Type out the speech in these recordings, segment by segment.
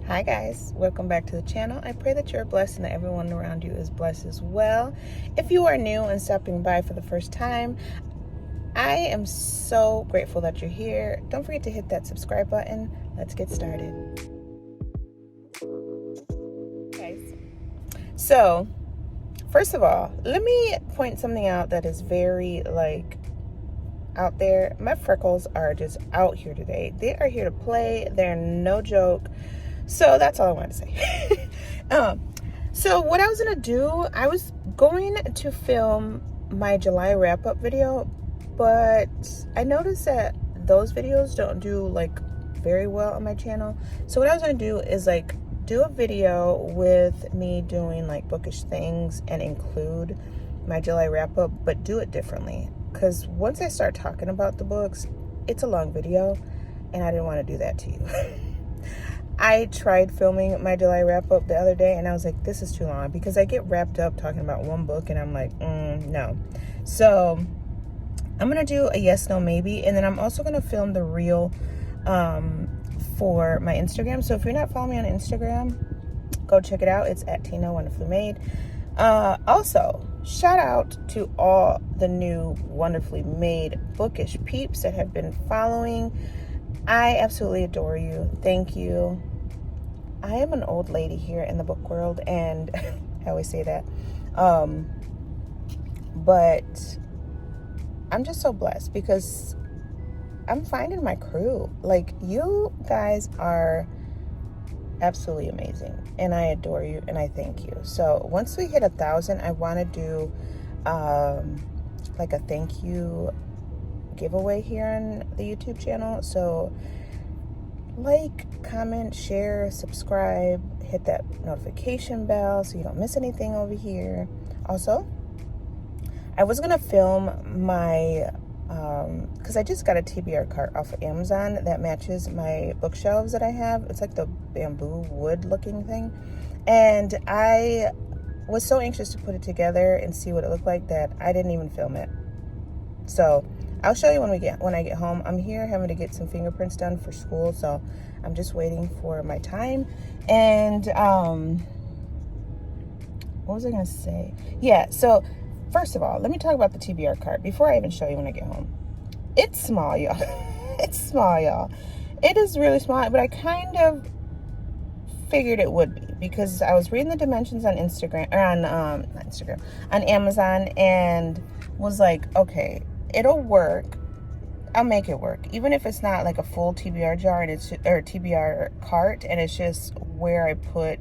Hi guys, welcome back to the channel. I pray that you're blessed and that everyone around you is blessed as well. If you are new and stopping by for the first time, I am so grateful that you're here. Don't forget to hit that subscribe button. Let's get started. Guys, so first of all, let me point something out that is very out there. My freckles are just out here today. They are here to play. They're no joke. So that's all I wanted to say. So what I was gonna do, I was going to film my July wrap-up video, but I noticed that those videos don't do very well on my channel. So what I was gonna do is do a video with me doing bookish things and include my July wrap-up, but do it differently. Because once I start talking about the books, it's a long video, and I didn't want to do that to you. I tried filming my July wrap-up the other day, and I was like, this is too long, because I get wrapped up talking about one book, and I'm like, no. So I'm going to do a yes, no, maybe, and then I'm also going to film the reel for my Instagram. So if you're not following me on Instagram, go check it out. It's at Tina Wonderfully Made. Also, shout out to all the new Wonderfully Made Bookish peeps that have been following. I absolutely adore you. Thank you. I am an old lady here in the book world, and I always say that. But I'm just so blessed because I'm finding my crew. You guys are absolutely amazing, and I adore you, and I thank you. So once we hit 1,000, I want to do a thank you giveaway here on the YouTube channel. So comment, share, subscribe, hit that notification bell so you don't miss anything over here. Also, I was gonna film my because I just got a TBR cart off of Amazon that matches my bookshelves that I have. It's like the bamboo wood looking thing, and I was so anxious to put it together and see what it looked like that I didn't even film it. So I'll show you when I get home. I'm here having to get some fingerprints done for school, so I'm just waiting for my time. And what was I gonna say? Yeah, so first of all, let me talk about the TBR cart before I even show you when I get home. It's small, y'all. It's small, y'all. It is really small, but I kind of figured it would be because I was reading the dimensions on Instagram, or on on Amazon, and was like, okay, it'll work. I'll make it work, even if it's not a full TBR jar and or TBR cart, and it's just where I put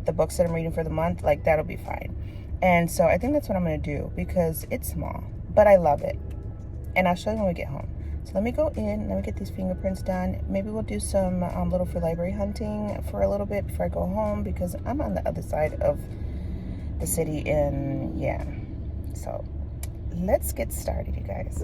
the books that I'm reading for the month. That'll be fine. And so I think that's what I'm gonna do because it's small, but I love it, and I'll show you when we get home. So let me go in, let me get these fingerprints done. Maybe we'll do some Little Free Library hunting for a little bit before I go home, because I'm on the other side of the city, and yeah. So let's get started, you guys.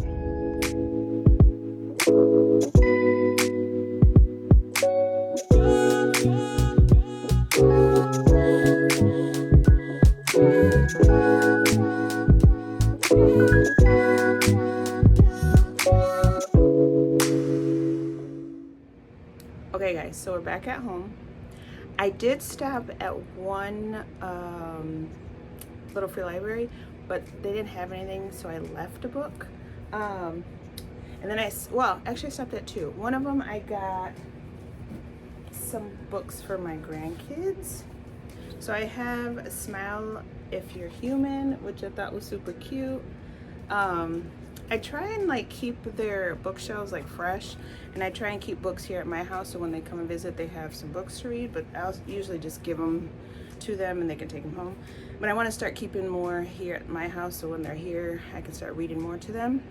Okay guys, so we're back at home. I did stop at one Little Free Library, but they didn't have anything, so I left a book. And then actually I stopped at two. One of them I got some books for my grandkids. So I have a Smile If You're Human, which I thought was super cute. I try and keep their bookshelves fresh, and I try and keep books here at my house so when they come and visit they have some books to read, but I'll usually just give them to them and they can take them home. But I want to start keeping more here at my house so when they're here I can start reading more to them.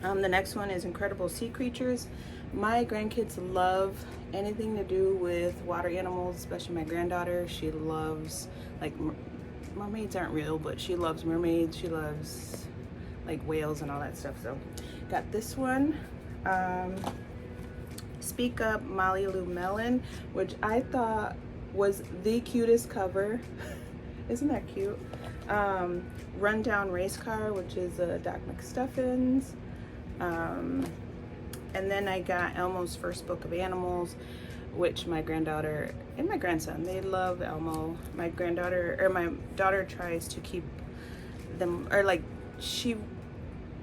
The next one is Incredible Sea Creatures. My grandkids love anything to do with water animals, especially my granddaughter. She loves, mermaids aren't real, but she loves mermaids. She loves whales and all that stuff. So got this one, Speak Up, Molly Lou Mellon, which I thought was the cutest cover. Isn't that cute? Rundown Race Car, which is Doc McStuffins. And then I got Elmo's First Book of Animals, which my granddaughter and my grandson, they love Elmo. My daughter tries to keep them, or like she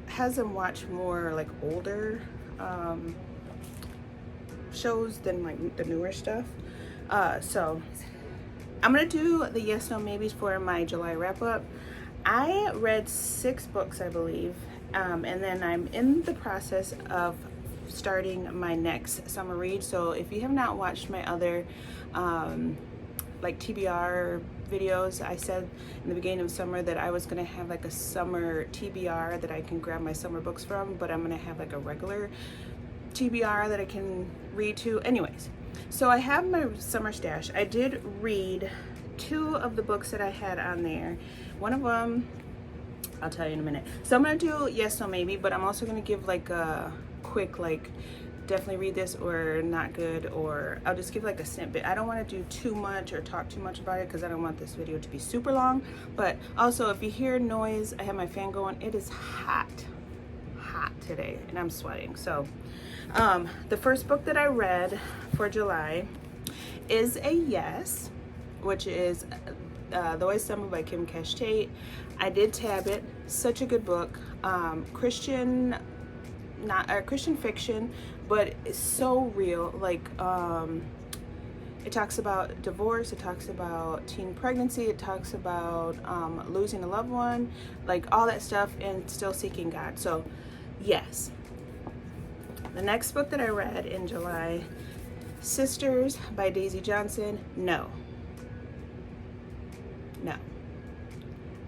has them watch more like older shows than like the newer stuff. So I'm gonna do the yes no maybes for my July wrap up. I read 6 books, I believe, and then I'm in the process of starting my next summer read. So if you have not watched my other like TBR videos, I said in the beginning of summer that I was gonna have like a summer TBR that I can grab my summer books from, but I'm gonna have like a regular TBR that I can read to. Anyways, so I have my summer stash. I did read 2 of the books that I had on there. One of them I'll tell you in a minute. So I'm gonna do yes no maybe, but I'm also gonna give like a quick like definitely read this or not good, or I'll just give like a snippet. I don't want to do too much or talk too much about it because I don't want this video to be super long. But also, if you hear noise, I have my fan going. It is hot today and I'm sweating. So the first book that I read for July is a yes, which is The Way Summer by Kim Cash-Tate. I did tab it. Such a good book. Christian fiction, but it's so real. Like it talks about divorce, it talks about teen pregnancy, it talks about losing a loved one, like all that stuff, and still seeking God. So yes. The next book that I read in July, Sisters by Daisy Johnson. No, I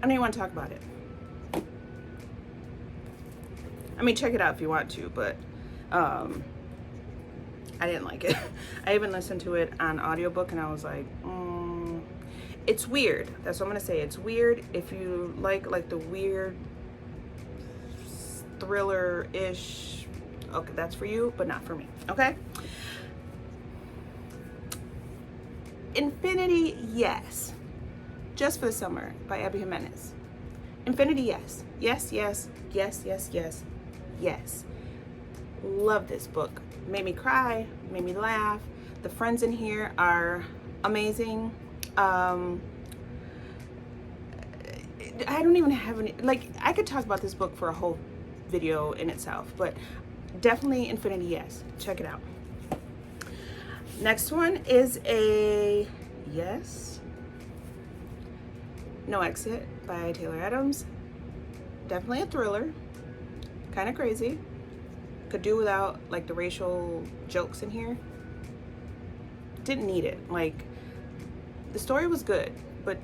don't even want to talk about it. I mean, check it out if you want to, but I didn't like it. I even listened to it on audiobook and I was like, it's weird. That's what I'm gonna say. It's weird. If you like the weird thriller-ish, okay, that's for you, but not for me, okay? Infinity, yes. Just for the Summer by Abby Jimenez. Infinity, yes. Yes, yes, yes, yes, yes, yes. Love this book. Made me cry, made me laugh. The friends in here are amazing. I don't even have any, like, I could talk about this book for a whole video in itself, but definitely Infinity, yes. Check it out. Next one is a yes. No Exit by Taylor Adams. Definitely a thriller. Kind of crazy. Could do without like the racial jokes in here. Didn't need it. Like, the story was good, but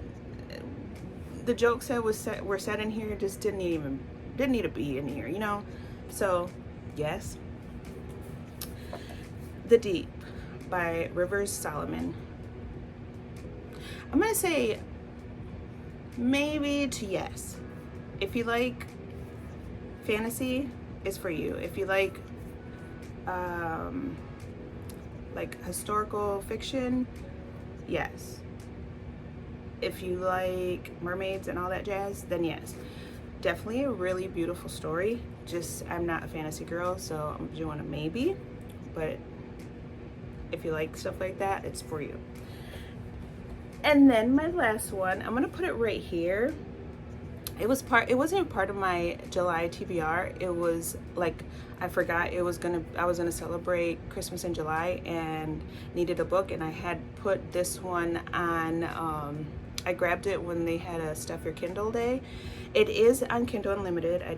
the jokes that were set in here just didn't need to be in here, you know? So yes. The Deep by Rivers Solomon. I'm gonna say maybe to yes. If you like fantasy, it's for you. If you like historical fiction, yes. If you like mermaids and all that jazz, then yes. Definitely a really beautiful story. Just, I'm not a fantasy girl, so I'm doing a maybe. But if you like stuff like that, it's for you. And then my last one, I'm gonna put it right here. It wasn't even part of my July TBR. It was like, I forgot I was gonna celebrate Christmas in July and needed a book, and I had put this one on, I grabbed it when they had a Stuff Your Kindle day. It is on Kindle Unlimited. I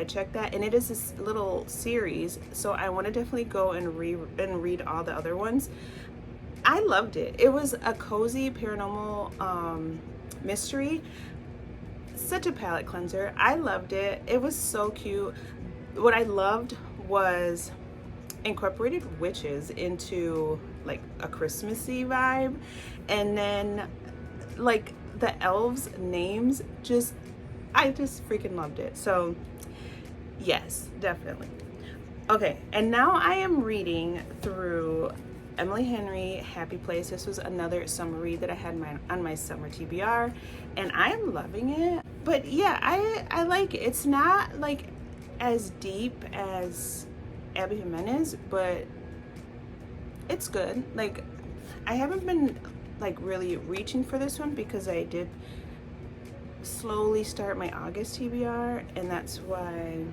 checked that, and it is this little series, so I want to definitely go and read all the other ones. I loved it. It was a cozy paranormal mystery. Such a palate cleanser. I loved it. It was so cute. What I loved was incorporated witches into like a Christmassy vibe, and then like the elves' names, I just freaking loved it. So yes, definitely. Okay, and now I am reading through Emily Henry, Happy Place. This was another summer read that I had on my summer TBR, and I'm loving it. But yeah, I like it. It's not like as deep as Abby Jimenez, but it's good. Like, I haven't been like really reaching for this one because I did slowly start my August TBR, and that's why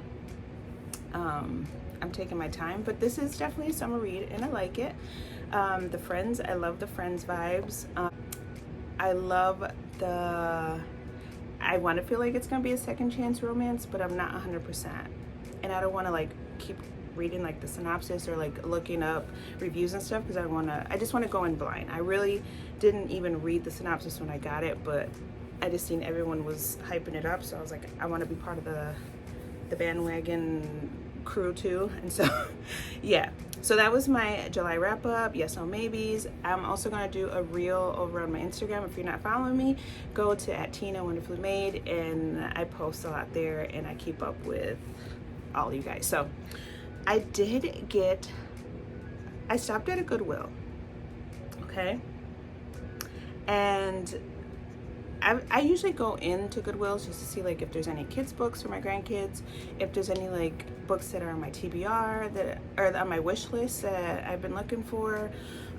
I'm taking my time. But this is definitely a summer read, and I like it. The Friends, I love the Friends vibes. I love I want to feel like it's gonna be a second chance romance, but I'm not 100%, and I don't want to like keep reading like the synopsis or like looking up reviews and stuff, because I just want to go in blind. I really didn't even read the synopsis when I got it, but I just seen everyone was hyping it up, so I was like, I want to be part of the bandwagon crew too. And so yeah, so that was my July wrap up. Yes, no maybes. I'm also going to do a reel over on my Instagram. If you're not following me, go to @TinaWonderfullyMade, and I post a lot there, and I keep up with all you guys. So I stopped at a Goodwill, okay, and I usually go into Goodwills just to see like if there's any kids books for my grandkids, if there's any like books that are on my TBR that are on my wish list that I've been looking for.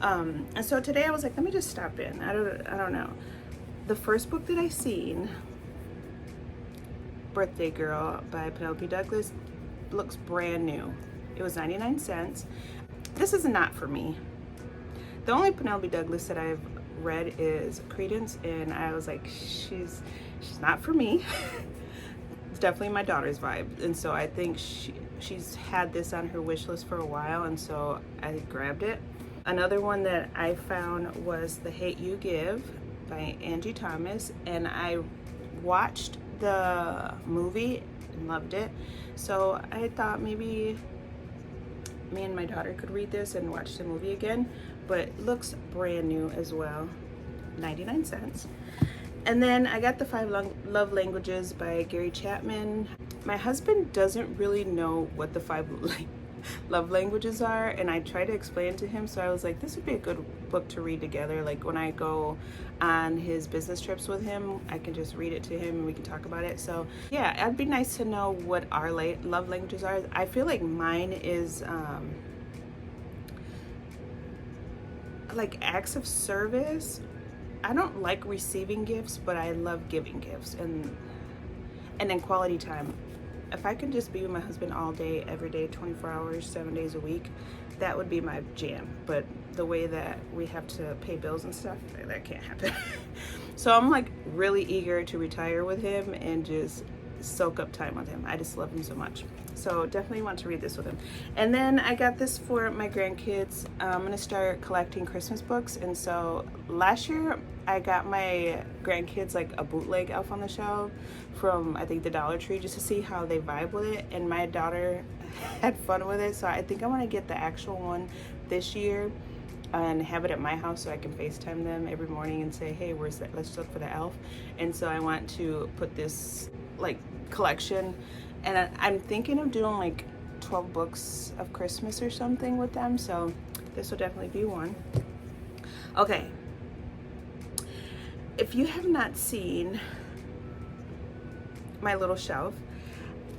And so today I was like, let me just stop in. I don't know. The first book that I seen, Birthday Girl by Penelope Douglas, looks brand new. It was 99 cents. This is not for me. The only Penelope Douglas that I've read is Credence, and I was like, she's not for me. It's definitely my daughter's vibe, and so I think she's had this on her wish list for a while, and so I grabbed it. Another one that I found was The Hate You Give by Angie Thomas, and I watched the movie and loved it, so I thought maybe me and my daughter could read this and watch the movie again. But it looks brand new as well, 99 cents. And then I got The 5 Love Languages by Gary Chapman. My husband doesn't really know what the 5 love languages are, and I tried to explain to him, so I was like, this would be a good book to read together. Like when I go on his business trips with him, I can just read it to him and we can talk about it. So yeah, it'd be nice to know what our love languages are. I feel like mine is like acts of service. I don't like receiving gifts, but I love giving gifts, and then quality time. If I could just be with my husband all day, every day, 24 hours, 7 days a week, that would be my jam. But the way that we have to pay bills and stuff, that can't happen. So I'm like really eager to retire with him and just soak up time with him. I just love him so much. So definitely want to read this with him. And then I got this for my grandkids. I'm gonna start collecting Christmas books. And so last year I got my grandkids like a bootleg Elf on the Shelf from I think the Dollar Tree, just to see how they vibe with it. And my daughter had fun with it, so I think I want to get the actual one this year and have it at my house so I can FaceTime them every morning and say, hey, where's that? Let's look for the elf. And so I want to put this like collection, and I'm thinking of doing like 12 books of Christmas or something with them, so this will definitely be one. Okay, if you have not seen my little shelf,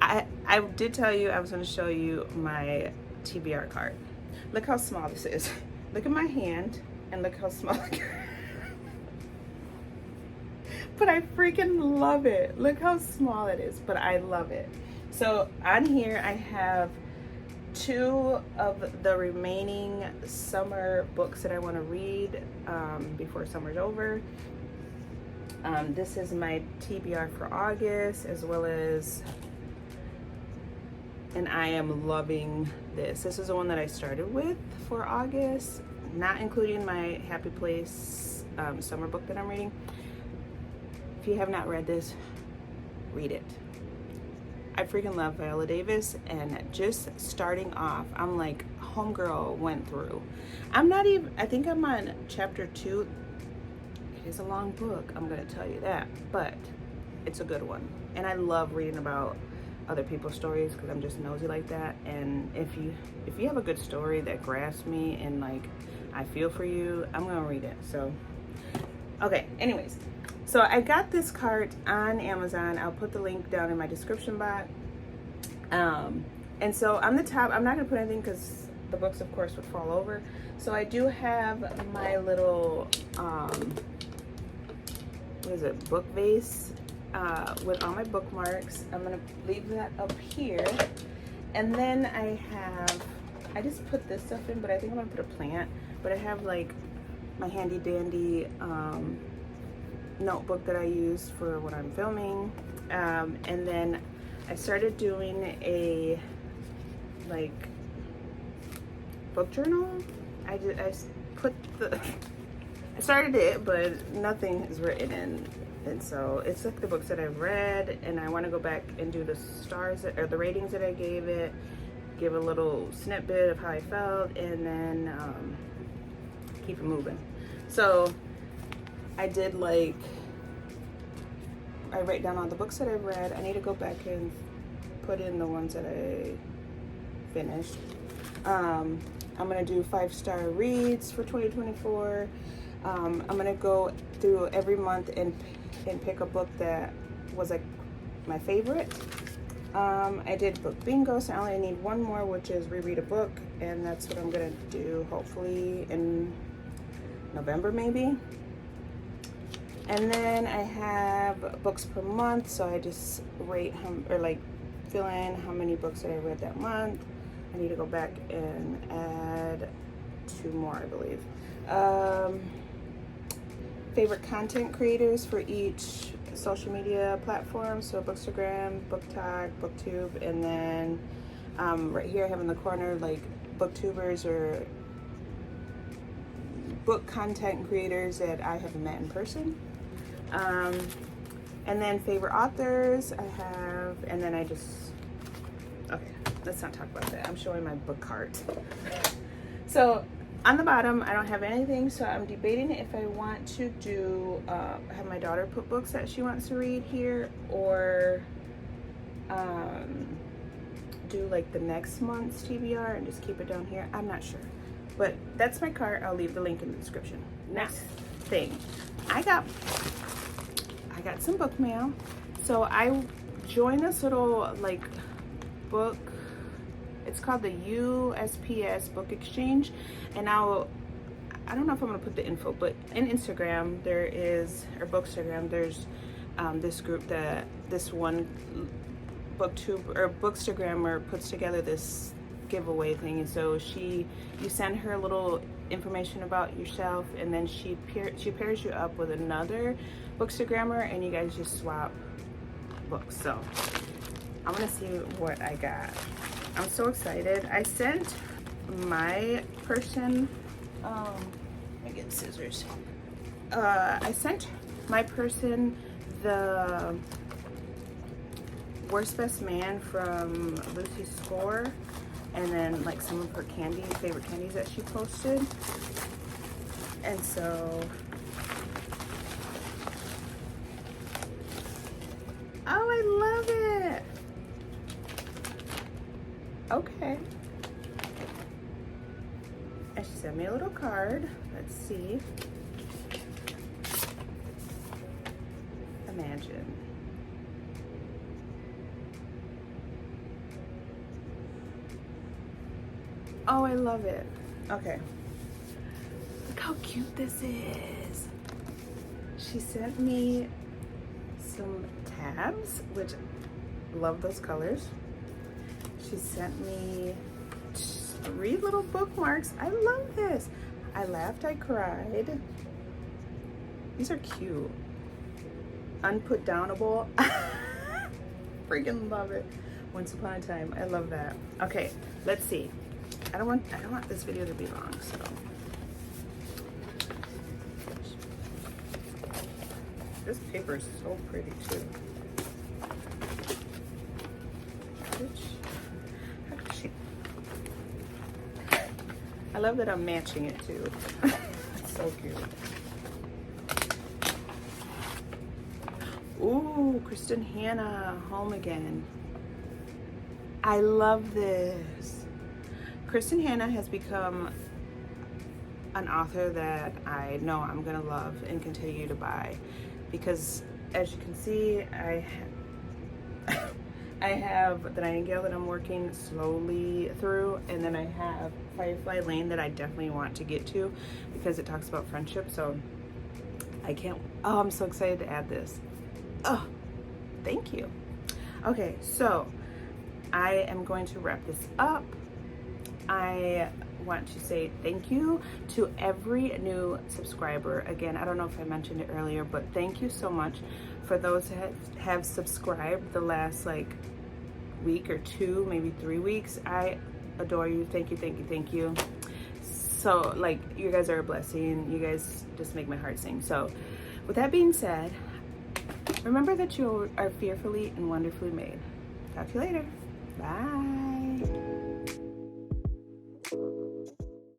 I did tell you I was going to show you my TBR cart. Look how small this is. Look at my hand and look how small it is. But I freaking love it. Look how small it is, but I love it. So on here I have 2 of the remaining summer books that I want to read before summer's over. This is my TBR for August, as well as, and I am loving this. This is the one that I started with for August, not including my Happy Place summer book that I'm reading. If you have not read this, read it. I freaking love Viola Davis, and just starting off, I'm like, homegirl went through. I think I'm on chapter 2. It is a long book, I'm gonna tell you that, but it's a good one. And I love reading about other people's stories because I'm just nosy like that. And if you have a good story that grasps me and like I feel for you, I'm gonna read it. So okay, anyways, so I got this cart on Amazon. I'll put the link down in my description box. And so on the top, I'm not gonna put anything because the books of course would fall over. So I do have my little what is it, book vase with all my bookmarks. I'm gonna leave that up here. And then I just put this stuff in, but I think I'm gonna put a plant. But I have like my handy dandy notebook that I use for when I'm filming. And then I started doing a like book journal. I started it, but nothing is written in. And so it's like the books that I've read, and I want to go back and do the stars or the ratings that I gave it, give a little snippet of how I felt, and then keep it moving. So I did like, I write down all the books that I've read. I need to go back and put in the ones that I finished. I'm gonna do 5-star reads for 2024. I'm gonna go through every month and pick a book that was like my favorite. I did book bingo, so I only need one more, which is reread a book, and that's what I'm gonna do hopefully in November maybe. And then I have books per month, so I just rate or like fill in how many books that I read that month. I need to go back and add 2 more, I believe. Favorite content creators for each social media platform, so Bookstagram, BookTok, Booktube, and then right here I have in the corner like booktubers or book content creators that I have met in person. And then favorite authors I have, and then I just, okay, let's not talk about that. I'm showing my book cart. So on the bottom, I don't have anything, so I'm debating if I want to do, have my daughter put books that she wants to read here, or do like the next month's TBR and just keep it down here. I'm not sure, but that's my cart. I'll leave the link in the description. Next thing, I got some book mail. So I joined this little like book, it's called the USPS Book Exchange, and I don't know if I'm gonna put the info, but in Instagram there is, or Bookstagram, there's this group that this one Booktube or Bookstagrammer puts together this giveaway thing, and so you send her a little information about yourself, and then she pairs you up with another Bookstagrammer, and you guys just swap books. So I'm gonna see what I got. I'm so excited. I sent my person, let me get scissors. I sent my person the Worst Best Man from Lucy's Score, and then like some of her favorite candies that she posted. And so, oh, I love it. Okay. And she sent me a little card. Let's see. Imagine. Oh, I love it. Okay. Look how cute this is. She sent me some tabs, which love those colors. She sent me 3 little bookmarks. I love this. I laughed, I cried. These are cute. Unputdownable. Freaking love it. Once upon a time. I love that. Okay, let's see. I don't want this video to be long, so. This paper is so pretty too. I love that I'm matching it too. It's so cute. Ooh, Kristen Hanna, Home Again. I love this. Kristen Hanna has become an author that I know I'm gonna love and continue to buy, because as you can see, I I have the Nightingale that I'm working slowly through, and then I have Firefly Lane that I definitely want to get to because it talks about friendship. So I can't, oh, I'm so excited to add this. Oh, thank you. Okay, so I am going to wrap this up. I want to say thank you to every new subscriber. Again, I don't know if I mentioned it earlier, but thank you so much for those that have subscribed the last like week or two, maybe 3 weeks. I adore you. Thank you, thank you, thank you. So like, you guys are a blessing. You guys just make my heart sing. So with that being said, remember that you are fearfully and wonderfully made. Talk to you later. Bye.